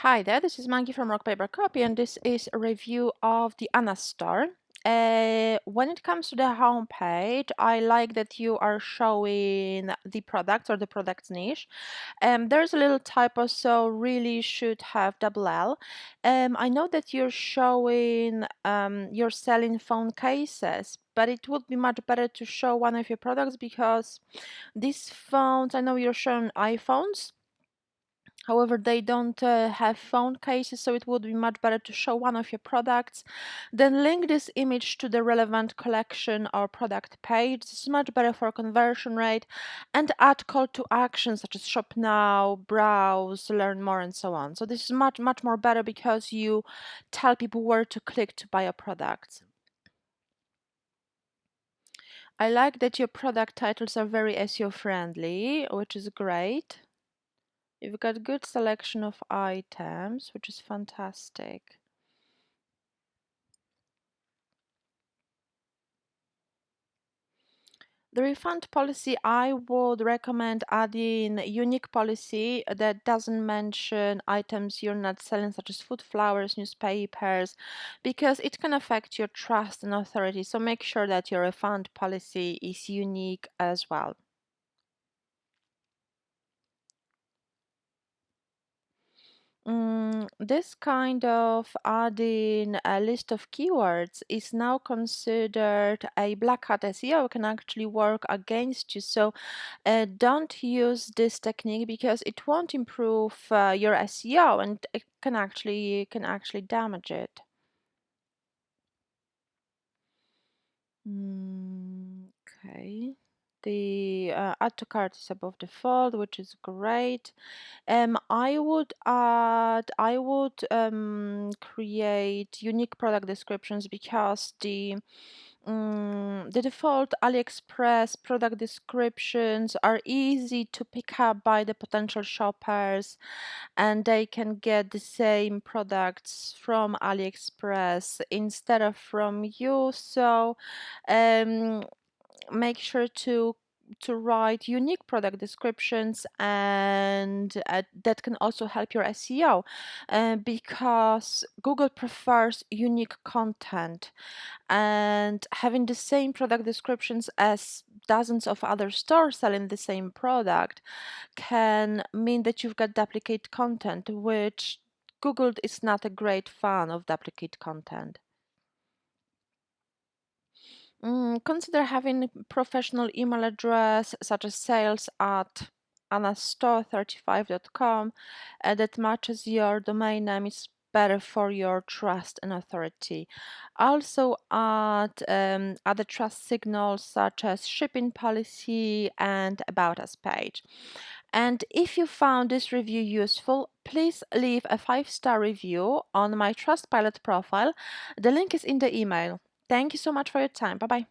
Hi there, this is Maggie from Rock Paper Copy, and this is a review of the Anna store. When it comes to the home page, I like that you are showing the products or the products niche. There's a little typo, so really should have double L. I know that you're showing you're selling phone cases, but it would be much better to show one of your products because these phones, I know you're showing iPhones. However, they don't have phone cases, so it would be much better to show one of your products, then link this image to the relevant collection or product page. This is much better for conversion rate, and add call to action such as shop now, browse, learn more, and so on. So this is much more better because you tell people where to click to buy a product. I like that your product titles are very SEO friendly, which is great. You've got good selection of items, which is fantastic. The refund policy, I would recommend adding a unique policy that doesn't mention items you're not selling, such as food, flowers, newspapers, because it can affect your trust and authority. So make sure that your refund policy is unique as well. This kind of adding a list of keywords is now considered a black hat SEO. It can actually work against you. So don't use this technique because it won't improve your SEO, and it can actually damage it. Okay. The add to cart is above default, which is great. I would create unique product descriptions because the default AliExpress product descriptions are easy to pick up by the potential shoppers, and they can get the same products from AliExpress instead of from you. So um, make sure to write unique product descriptions, and that can also help your SEO because Google prefers unique content, and having the same product descriptions as dozens of other stores selling the same product can mean that you've got duplicate content, which Google is not a great fan of duplicate content. Consider having professional email address such as sales at anastore35.com that matches your domain name. Is better for your trust and authority. Also add other trust signals such as shipping policy and about us page. And if you found this review useful, please leave a 5-star review on my Trustpilot profile. The link is in the email. Thank you so much for your time. Bye bye.